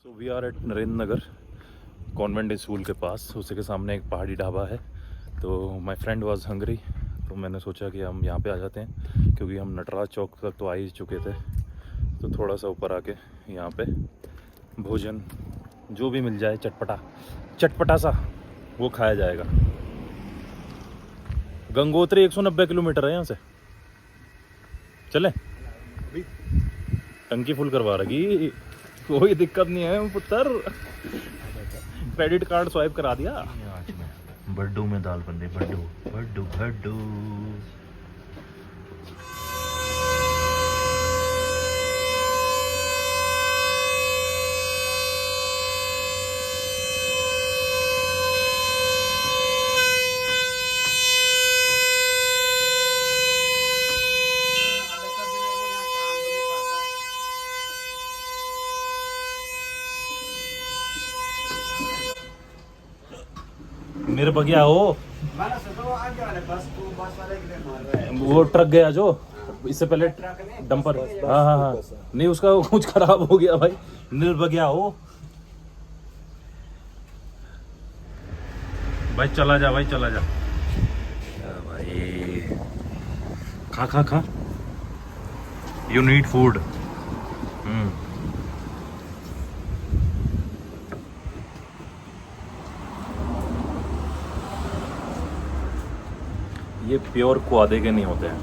So we are at Narendra Nagar convent school के पास। उसी के सामने एक पहाड़ी ढाबा है। तो माय फ्रेंड वाज हंग्री, तो मैंने सोचा कि हम यहाँ पे आ जाते हैं, क्योंकि हम नटराज चौक तक तो आ ही चुके थे। तो थोड़ा सा ऊपर आके यहाँ पे भोजन जो भी मिल जाए चटपटा सा वो खाया जाएगा। गंगोत्री 190 किलोमीटर है यहाँ से। चले, टंकी फुल करवा रही, कोई दिक्कत नहीं है पुत्र। क्रेडिट कार्ड स्वाइप करा दिया। बड्डू में दाल बन रही, बड्डू बड्डू बड्डू। मेरे बगिया हो वो ट्रक गया जो इससे पहले डंपर। हाँ, नहीं उसका कुछ खराब हो गया भाई। निर्भग्या हो भाई, चला जा भाई, चला जा भाई। खा यू नीड फूड। ये प्योर क्वादे के नहीं होते हैं,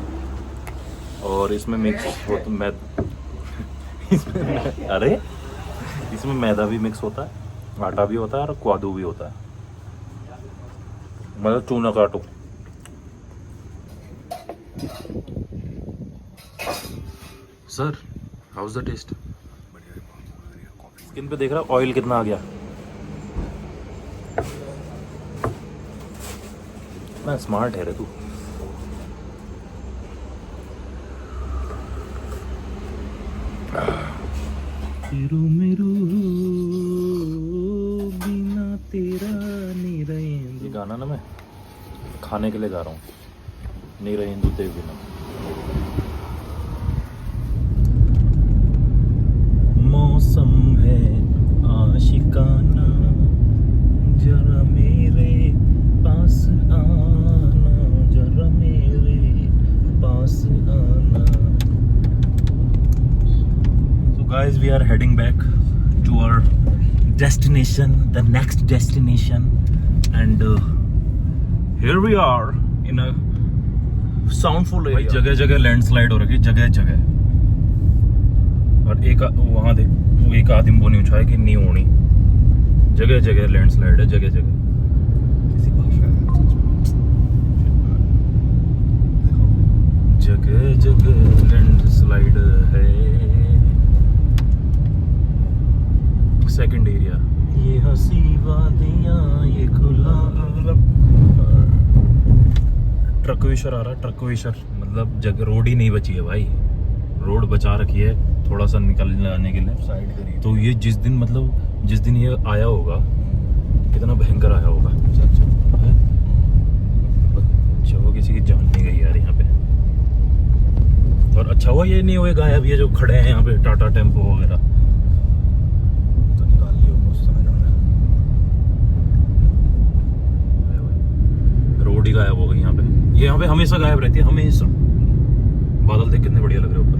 और इसमें मिक्स होता अरे इसमें मैदा भी मिक्स होता है, आटा भी होता है और क्वादू भी होता है, मतलब चूना काटो। Sir how's the test? Skin पे देख रहा ऑयल कितना आ गया। ना स्मार्ट है रे तू। बिना तेरा नीरेंदु, ये गाना ना मैं खाने के लिए गा रहा हूँ। नीरेंदु तेरे बिना। मौसम है आशिकाना, जरा मेरे पास आना, जरा मेरे पास आना। Guys, we are heading back to our destination, the next destination, and here we are in a soundful area. जगह जगह लैंडस्लाइड हो रही है, जगह जगह। और एक वहाँ देख, वो एक आदमी वो नहीं उछाया कि नहीं होनी। जगह जगह लैंडस्लाइड है, जगह जगह। किसी भाषा है, जगह जगह लैंडस्लाइड है। सेकंड एरिया, ये हंसी वादियां, ये खुला ट्रकविशर आ रहा। ट्रकविशर मतलब जगह रोड ही नहीं बची है भाई, रोड बचा रखी है थोड़ा सा निकलने आने के लिए साइड करिए। तो ये जिस दिन ये आया होगा, कितना भयंकर आया होगा। अच्छा वो किसी की जान नहीं गई यार यहाँ पे। और अच्छा हुआ ये नहीं हुए गायब, ये जो खड़े हैं यहाँ पे टाटा टेम्पो वगैरह। रोड ही गायब हो गई यहाँ पे। ये यहाँ पे हमेशा गायब रहती है, हमेशा। बादल देख कितने बढ़िया लग रहे ऊपर।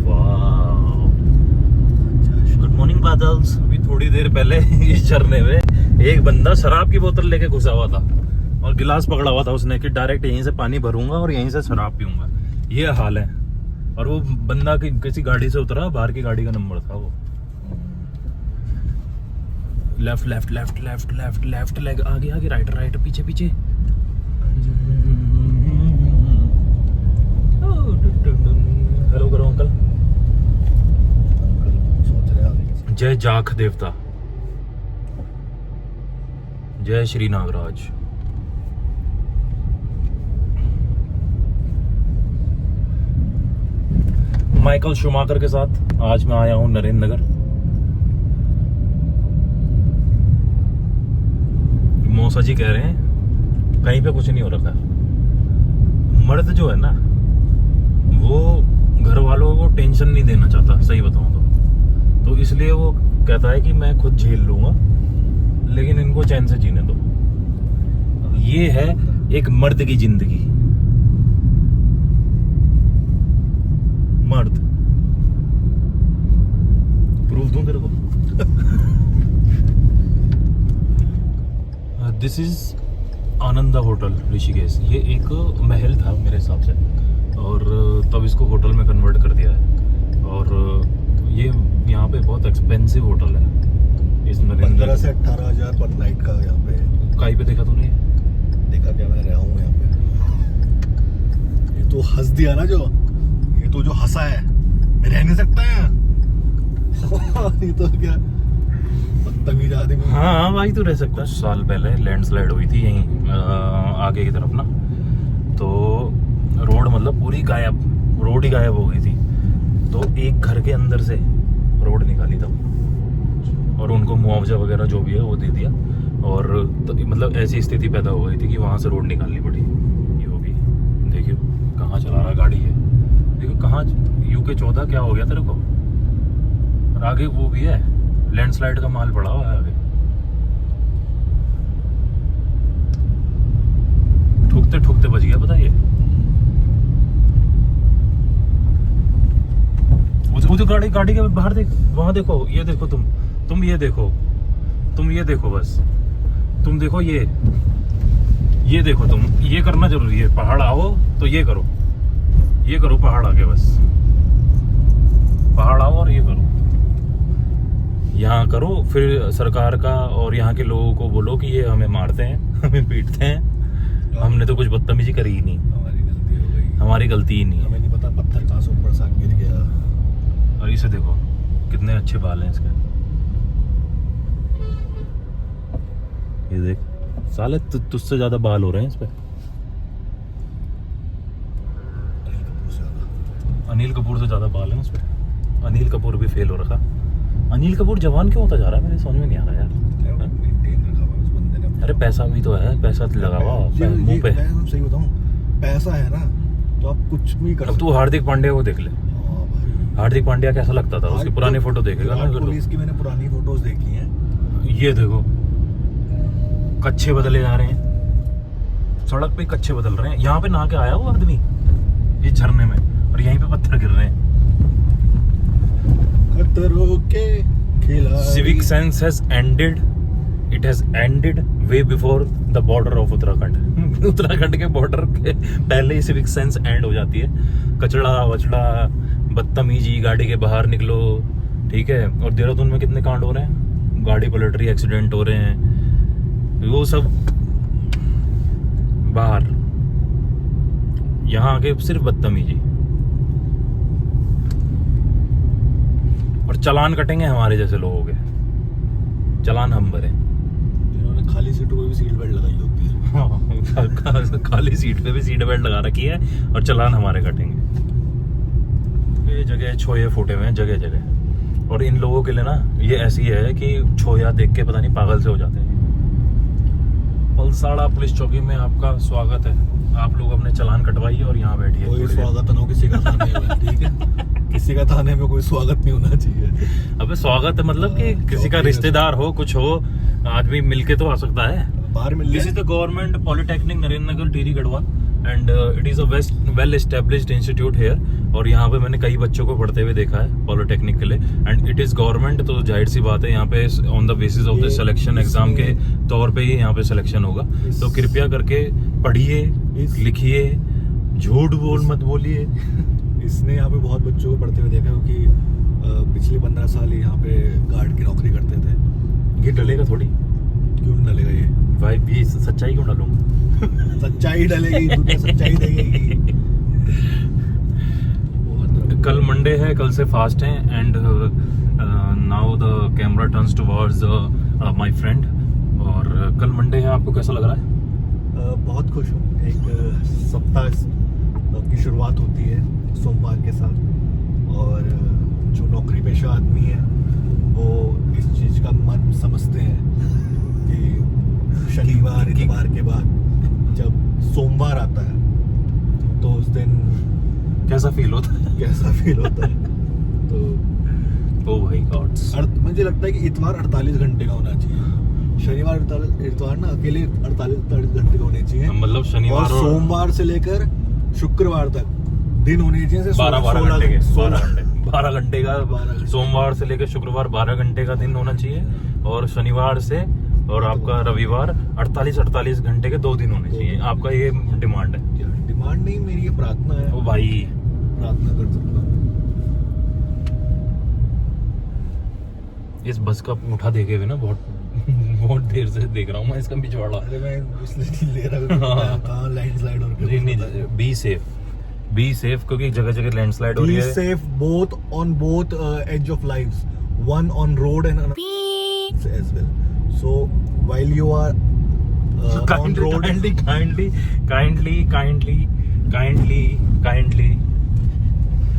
वाह, गुड मॉर्निंग बादल्स। अभी थोड़ी देर पहले इस झरने में एक बंदा शराब की बोतल लेके घुसा हुआ था और गिलास पकड़ा हुआ था उसने कि डायरेक्ट यहीं से पानी भरूंगा और यहीं से शराब पीऊंगा। ये हाल है। और वो बंदा किसी गाड़ी से उतरा, बाहर की गाड़ी का नंबर था वो। Left left left left left left leg, आगे आगे, राइट राइट, पीछे पीछे। हेलो करो अंकल। जय जाख देवता, जय श्री नागराज। माइकल शुमाकर के साथ आज मैं आया हूं नरेंद्र नगर। मौसा जी कह रहे हैं कहीं पे कुछ नहीं हो रखा। मर्द जो है ना, वो घर वालों को टेंशन नहीं देना चाहता, सही बताऊं तो तो इसलिए वो कहता है कि मैं खुद झेल लूंगा, लेकिन इनको चैन से जीने दो। ये है एक मर्द की जिंदगी। मर्द प्रूफ दूं तेरे को। This is Ananda hotel Rishikesh. ये एक महल था मेरे हिसाब से, और तब इसको होटल में कन्वर्ट कर दिया है। और ये यहाँ पे बहुत एक्सपेंसिव होटल है। इस 15 से 18,000 पर नाइट का यहाँ पे। कहीं पे देखा तूने? देखा क्या, मैं रहा हूँ यहाँ पे। ये तो हंस दिया ना, जो ये तो जो हंसा है, मैं रह नहीं सकता है। ये तो क्या बदतमीज आदमी। हाँ भाई, तू रह सकता है। कुछ साल पहले लैंडस्लाइड हुई थी यहीं आगे की तरफ ना, तो रोड मतलब पूरी गायब, रोड ही गायब हो गई थी। तो एक घर के अंदर से रोड निकाली तब, और उनको मुआवजा वगैरह जो भी है वो दे दिया। और तो मतलब ऐसी स्थिति पैदा हो गई थी कि वहाँ से रोड निकालनी पड़ी। ये होगी, देखियो कहाँ चला रहा गाड़ी है, देखो कहाँ। UK 14 क्या हो गया तेरे को? और आगे वो भी है, लैंडस्लाइड का माल पड़ा हुआ है आगे। ठुकते ठुकते बच गया, बताइए। वो जो गाड़ी के बाहर देख, वहां देखो, ये देखो तुम ये देखो, ये देखो, बस तुम देखो, ये देखो, तुम ये करना जरूरी है। पहाड़ आओ तो ये करो पहाड़ आके, बस पहाड़ आओ और ये करो, यहाँ करो। फिर सरकार का और यहाँ के लोगों को बोलो कि ये हमें मारते हैं, हमें पीटते हैं, हमने तो कुछ बदतमीजी करी ही नहीं, हमारी गलती हो गई, हमारी गलती ही नहीं है। हमें नहीं पता पत्थर कहाँ से ऊपर से गिर गया। और इसे देखो कितने अच्छे बाल हैं इसके, ये देख साले, तुझसे ज्यादा बाल हो रहे हैं इस पे। अनिल कपूर से ज्यादा बाल हैं उस पे। अनिल कपूर भी फेल हो रखा। अनिल कपूर जवान क्यों होता जा रहा है, मेरे समझ में नहीं आ रहा यार। अरे पैसा भी तो है, पैसा लगा हुआ मुंह पे। मैं सही बताऊं, पैसा है ना तो आप कुछ भी कर। अब तू हार्दिक पांड्या को देख ले। हार्दिक पांड्या कैसा लगता था, उसकी पुरानी फोटो देखेगा ना। पुलिस की मैंने पुरानी फोटोज देखी हैं। ये देखो कच्छे बदले जा रहे हैं, सड़क पे कच्छे बदल रहे हैं। यहाँ पे नहा के आया वो आदमी इस झरने में, और यहीं पे पत्थर गिर रहे हैं। खतरों के खिलाड़ी। Civic sense has ended. It has ended way before the border of Uttarakhand. Uttarakhand के बॉर्डर के पहले ही सिविक सेंस एंड हो जाती है। कचड़ा वचड़ा, बदतमीजी, गाड़ी के बाहर निकलो, ठीक है। और देहरादून में कितने कांड हो रहे हैं, गाड़ी पलट रही, एक्सीडेंट हो रहे हैं, वो सब बाहर। यहाँ आके सिर्फ बदतमीजी, और चालान कटेंगे हमारे जैसे लोगों के। चालान हम भरे। जिन्होंने खाली सीटों पे भी सीट बेल्ट लगाई होती है। खाली सीट पे भी सीट बेल्ट लगा रखी है, और चालान हमारे कटेंगे। ये जगह छोये फूटे हुए हैं जगह जगह, और इन लोगों के लिए ना ये ऐसी है कि छोया देख के पता नहीं पागल से हो जाते हैं। पलसाड़ा पुलिस चौकी में आपका स्वागत है। आप लोग अपने चालान कटवाइए और यहाँ बैठिए। कोई स्वागत ना हो किसी का थाने में, ठीक है। किसी का थाने में कोई स्वागत नहीं होना चाहिए। अबे स्वागत मतलब कि किसी का रिश्तेदार हो, कुछ हो, आदमी मिलके तो आ सकता है। बाहर मिल this is the government polytechnic Narendranagar Tehri Garhwal, and it is a well established institute here. और यहाँ पे मैंने कई बच्चों को पढ़ते हुए देखा है पॉलिटेक्निक के लिए, एंड इट इज गवर्नमेंट। तो जाहिर सी बात है यहाँ पे on the basis of the selection exam के तौर पे ही यहाँ पे सिलेक्शन होगा। तो कृपया करके पढ़िए, लिखिए, झूठ बोल मत बोलिए। इसने यहाँ पे बहुत बच्चों को पढ़ते हुए देखा, क्योंकि पिछले 15 साल यहाँ पे गार्ड की नौकरी करते थे। ये डलेगा थोड़ी, क्यों नहीं डलेगा ये भाई, भी सच्चाई क्यों डालूंगा। सच्चाई डलेगी, दुनिया सच्चाई देगी। कल मंडे है, कल से फास्ट है, and now the camera turns towards my friend. और कल मंडे है, आपको कैसा लग रहा है? बहुत खुश हूँ। एक सप्ताह की शुरुआत होती है सोमवार के साथ, और जो नौकरी पेशा आदमी है वो इस चीज़ का मन समझते हैं कि शनिवार इतवार के बाद जब सोमवार आता है तो उस दिन कैसा फील होता है। कैसा फील होता है। तो ओ भाई गॉड्स। मुझे लगता है कि इतवार 48 घंटे का होना चाहिए, शनिवार इतवार ना अकेले 48 घंटे का होने चाहिए, मतलब शनिवार और सोमवार से लेकर शुक्रवार तक दिन होने चाहिए 12 घंटे के, 12 घंटे का 12 घंटे। सोमवार से लेकर शुक्रवार 12 घंटे का दिन होना चाहिए, और शनिवार से और आपका रविवार 48 घंटे के 2 दिन होने चाहिए। आपका ये डिमांड है? डिमांड नहीं, मेरी ये प्रार्थना है। ओ भाई, प्रार्थना कर सकता हूँ। इस बस का उठा देखे हुए ना बहुत देर से देख रहा हूँ मैं इसका पिछवाड़ा। अरे मैं इसलिए नहीं ले रहा हाँ। कहाँ लैंडस्लाइड और नहीं, बी सेफ क्योंकि जगह जगह लैंडस्लाइड हो रही है। Safe both on both edge of lives, one on road and as well. So while you are on road, kindly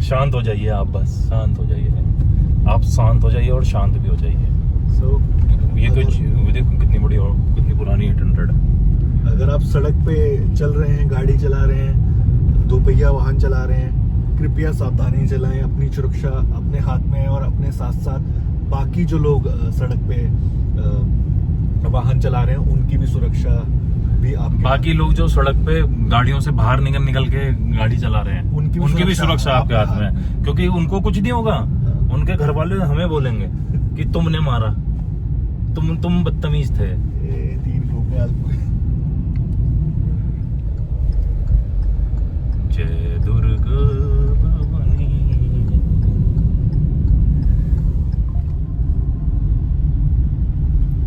शांत हो जाइए आप, बस शांत हो जाइए आप, शांत हो जाइए और शांत भी हो जाइए। so ये कुछ देखो कितनी बड़ी और कितनी पुरानी 800 है। अगर आप सड़क पे चल रहे हैं, गाड़ी चला रहे हैं, दोपहिया वाहन चला रहे हैं, कृपया सावधानी चलाएं। अपनी सुरक्षा अपने हाथ में है, और अपने साथ साथ बाकी जो लोग सड़क पे वाहन चला रहे हैं उनकी भी सुरक्षा भी आपके बाकी लोग जो सड़क पे गाड़ियों से बाहर निकल के गाड़ी चला रहे हैं उनकी भी सुरक्षा आपके हाथ में है, क्योंकि उनको कुछ नहीं होगा। उनके घर वाले हमें बोलेंगे कि तुमने मारा, तुम बदतमीज थे। 3 रुपए जय दुर्गा भवानी।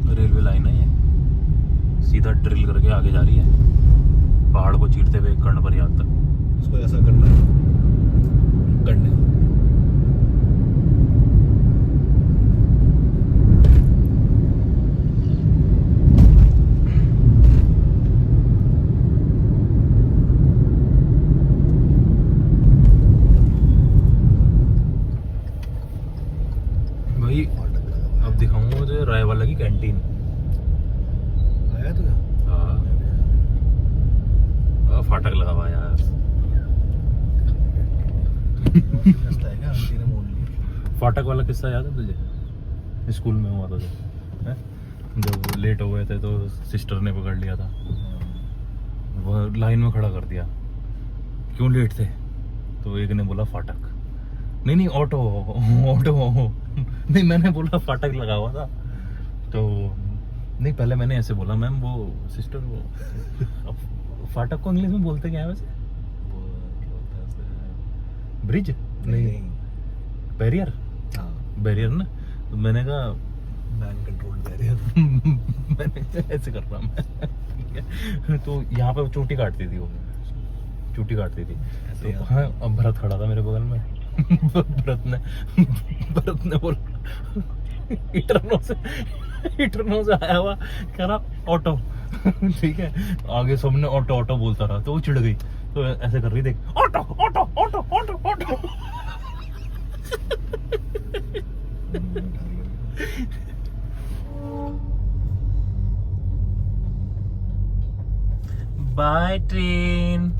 रेलवे लाइन है ये, सीधा ड्रिल करके आगे जा रही है, पहाड़ को चीरते हुए कर्णपर्यात तक। इसको ऐसा करना है, करने भाई अब दिखाऊंगा मुझे रायवाला की कैंटीन। आया तो फाटक लगा हुआ यार। रास्ता है क्या, आंटी ने मोड़ लिया। फाटक वाला किस्सा याद है तुझे? स्कूल में हुआ था जो, जब लेट हो गए थे तो सिस्टर ने पकड़ लिया था, वो लाइन में खड़ा कर दिया। क्यों लेट थे? तो एक ने बोला फाटक, नहीं ऑटो नहीं, मैंने बोला फाटक लगा हुआ था। तो नहीं, पहले मैंने ऐसे बोला, मैम वो सिस्टर वो अब फाटक को इंग्लिश में बोलते क्या है वैसे? ब्रिज नहीं बैरियर, हाँ, बैरियर ना। तो मैंने कहा मैन कंट्रोल्ड बैरियर। मैंने ऐसे कर रहा मैं तो यहाँ पे चोटी काटती थी वो, चोटी काटती थी। तो हाँ, अब भरत खड़ा था मेरे बगल में। भरत ने बोला इटरनो से आया हुआ, कह रहा ऑटो। ठीक है, आगे सबने ऑटो बोलता रहा, तो वो चिढ़ गई, तो ऐसे कर रही, देख auto auto auto auto auto. By train,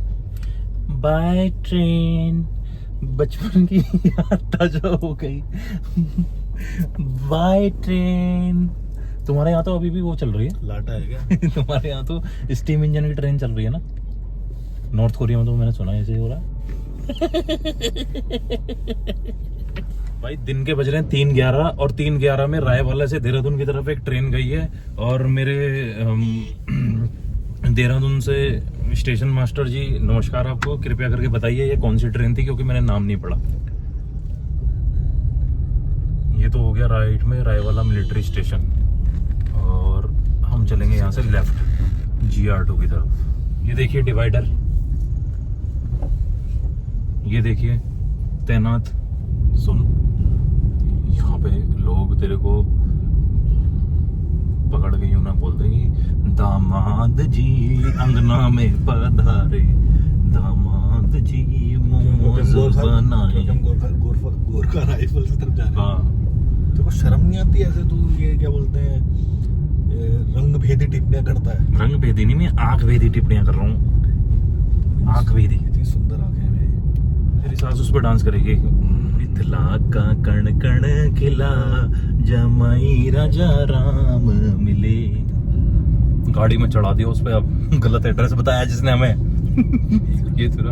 बचपन की याद ताजा हो गई। By train. तुम्हारे यहाँ तो अभी भी वो चल रही है, लाटा है क्या? तुम्हारे यहाँ तो स्टीम इंजन की ट्रेन चल रही है ना? नॉर्थ कोरिया में तो मैंने सुना ऐसे ही हो रहा भाई। दिन के बज रहे हैं 3:11 और 3:11 में रायवाला से देहरादून की तरफ एक ट्रेन गई है, और मेरे देहरादून से स्टेशन मास्टर जी नमस्कार आपको, कृपया करके बताइए ये कौन सी ट्रेन थी, क्योंकि मैंने नाम नहीं पढ़ा। ये तो हो गया राइट में रायवाला मिलिट्री स्टेशन, और हम चलेंगे यहाँ से लेफ्ट GR2 की तरफ। ये देखिए डिवाइडर, ये देखिए तैनात। सुन, यहाँ पे लोग तेरे को पकड़ के यूं ना बोल देंगे दामाद जी अंगना में पधारे, दामाद जी मोमोज बनाए। गोरखा राइफल की तरफ जा रहे हैं। हाँ, तेरे को शर्म नहीं आती ऐसे? तू ये क्या बोलते हैं, रंग भेदी टिप्पणियां करता है। रंग भेदी नहीं, मैं आंख भेदी टिप्पणियां कर रहा हूँ। आंख भेदी, इतनी सुंदर आंखें मेरी। मेरी सास उस पर डांस करेगी, मिथिला का कण कण खिला, जमाई राजा राम मिले। गाड़ी में चढ़ा दिया उस पे, अब गलत एड्रेस बताया जिसने हमें। ये थोड़ा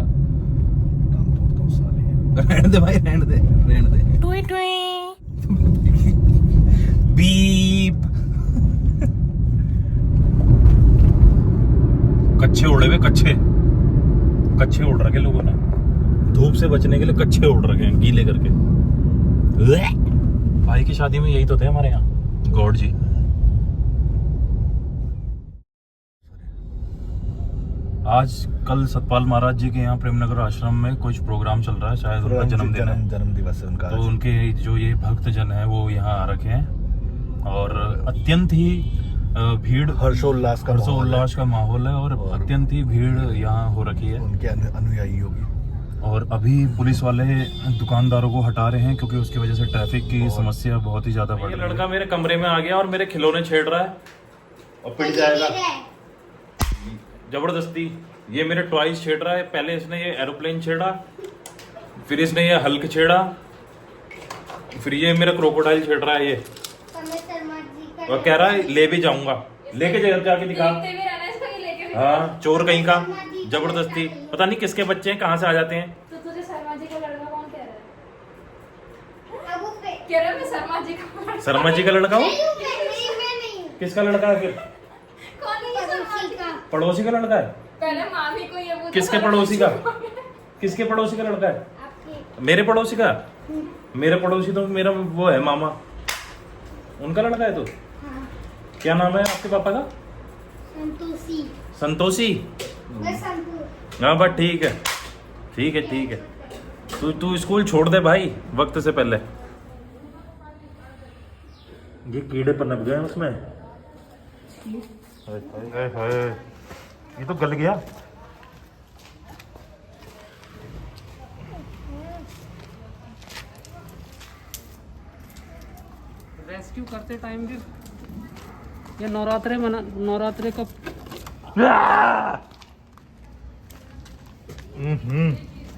रहने दे भाई, रहने दे, रहने दे। टुई टुई बीप। कच्छे उड़े हुए, कच्छे उड़ रखे लोगों ने, धूप से बचने के लिए कच्छे उड़ रखे हैं गीले करके। भाई की शादी में यही तो थे हमारे यहाँ गॉड जी। आज कल सतपाल महाराज जी के यहाँ प्रेमनगर आश्रम में कुछ प्रोग्राम चल रहा है, शायद उनका जन्मदिन है, जन्म दिवस है उनका। तो उनके जो ये भक्त जन है वो यहाँ आ रखे हैं और अत्यंत ही भीड़, हर्षोल्लास का माहौल है और अत्यंत ही भीड़ यहाँ हो रखी है उनके अनुयायी होगी। और अभी पुलिस वाले दुकानदारों को हटा रहे हैं क्योंकि उसकी वजह से ट्रैफिक की समस्या बहुत ही ज्यादा बढ़ रही है। लड़का मेरे कमरे में आ गया और मेरे खिलौने छेड़ रहा है और पिट जाएगा जबरदस्ती। ये मेरे टॉयज छेड़ रहा है, पहले इसने ये एरोप्लेन छेड़ा, फिर इसने ये हल्क छेड़ा, फिर ये मेरा क्रोकोडाइल छेड़ रहा है ये, और कह रहा है ले भी जाऊंगा, लेके जाके दिखा। हाँ चोर कहीं का, जबरदस्ती। पता नहीं किसके बच्चे हैं, कहाँ से आ जाते हैं। तो तुझे शर्मा जी का लड़का कौन कह रहा है? कह रहा है मैं शर्मा जी का। शर्मा जी का लड़का हूँ? किसका लड़का है फिर? कौन है ये शर्मा जी? पड़ोसी का लड़का है। पहले मामी को ये पूछो। किसके पड़ोसी का? किसके पड़ोसी का लड़का है? मेरे पड़ोसी का? मेरे पड़ोसी तो मेरा वो है मामा, उनका लड़का है। तो क्या नाम है आपके पापा का? संतोषी। हाँ बस ठीक है, ठीक है, ठीक है। तू स्कूल छोड़ दे भाई वक्त से पहले। ये कीड़े पनप गए उसमें। हाय हाय, ये तो गल गया। रेस्क्यू करते टाइम भी ये नवरात्रे का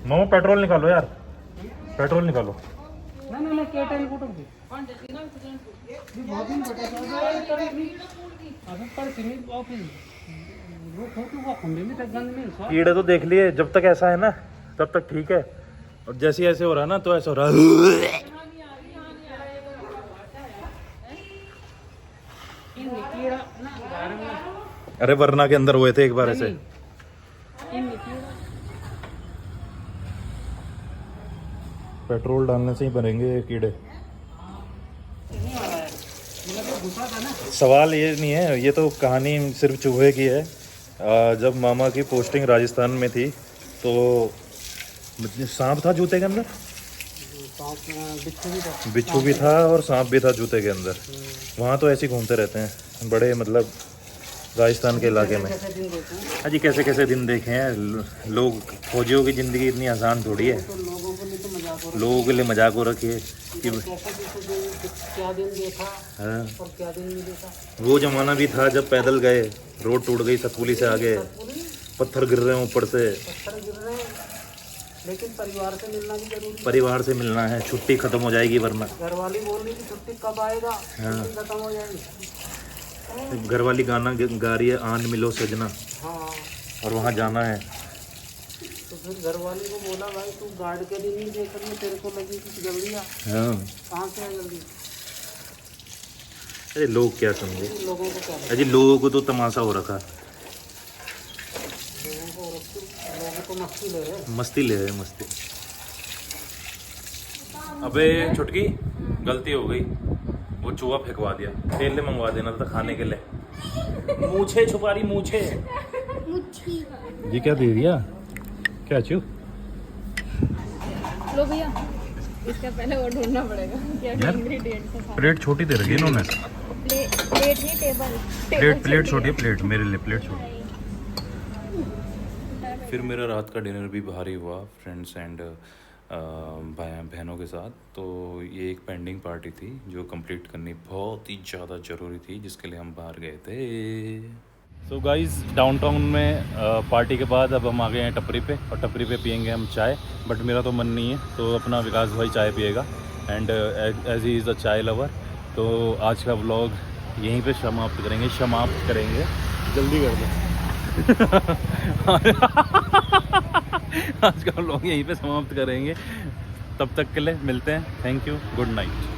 मामा पेट्रोल निकालो यार, पेट्रोल निकालो। ना क्या टाइम फोटो भी बहुत दिन अभी पर सिमित ऑफिस वो फोटो को खंबे में तक गन में कीड़े तो देख लिए, जब तक ऐसा है ना तब तक ठीक है, और जैसे ऐसे हो रहा है ना तो ऐसा हो रहा है। अरे वरना के अंदर हुए थे एक बार ऐसे। पेट्रोल डालने से ही भरेंगे ये कीड़े। सवाल ये नहीं है, ये तो कहानी सिर्फ चूहे की है। जब मामा की पोस्टिंग राजस्थान में थी तो सांप था जूते के अंदर, बिच्छू भी था और सांप भी था जूते के अंदर। वहाँ तो ऐसे ही घूमते रहते हैं बड़े, मतलब राजस्थान के इलाके में। हाँ जी, कैसे कैसे दिन देखे हैं लोग। फौजियों की ज़िंदगी इतनी आसान थोड़ी है, लोगों के लिए मजाक हो रखी है कि क्या दिन देखा हाँ। और क्या दिन नहीं देखा। वो जमाना भी था जब पैदल गए, रोड टूट गई सतपुली से आगे, पत्थर गिर रहे हैं ऊपर से, पत्थर गिर रहे हैं, लेकिन परिवार से मिलना भी जरूरी। परिवार से मिलना है, छुट्टी खत्म हो जाएगी वरना। घरवाली बोल रही थी छुट्टी कब आएगा, हाँ। छुट्टी खत्म हो जाएगी। घरवाली गाना गा रही है, आन मिलो सजना, हाँ, और वहाँ जाना है। तो फिर घरवाली को बोला भाई तू गार्ड के दिन नहीं देख रही, तेरे को लगी कि जल्दी आ, हाँ। कहाँ से आ जल्दी। अरे लोग क्या समझे, लोगों को क्या अरे लोगों को तो तमाशा हो रखा, लोगों को मस्ती ले रहे। मस्ती ले रहे, मस्ती। अबे छुटकी, गलती हो गई, वो चूहा फेंकवा दिया, तेल ले मंगवा देना था खाने के लिए। मूछे छुपा रही, मूछे। ये क्या दे दिया, क्या चू? लो भैया, इसका पहले वो ढूंढना पड़ेगा क्या यार, इंग्रेडिएंट्स है। प्लेट छोटी दे रखी इन्होंने। प्लेट नहीं, टेबल। प्लेट छोटी है, प्लेट मेरे लिए प्लेट छोटी। फिर मेरा रात का डिनर भी बाहर ही हुआ फ्रेंड्स एंड बहनों के साथ। तो ये एक पेंडिंग पार्टी थी जो कंप्लीट करनी बहुत ही ज़्यादा ज़रूरी थी, जिसके लिए हम बाहर गए थे। सो गाइस डाउनटाउन में पार्टी के बाद अब हम आ गए हैं टपरी पे, और टपरी पे पियेंगे हम चाय। बट मेरा तो मन नहीं है, तो अपना विकास भाई चाय पिएगा, and as he is a chai lover. तो आज का व्लॉग यहीं पे समाप्त करेंगे। जल्दी कर दो। आज का व्लॉग यहीं पे समाप्त करेंगे। तब तक के लिए मिलते हैं। Thank you, good night.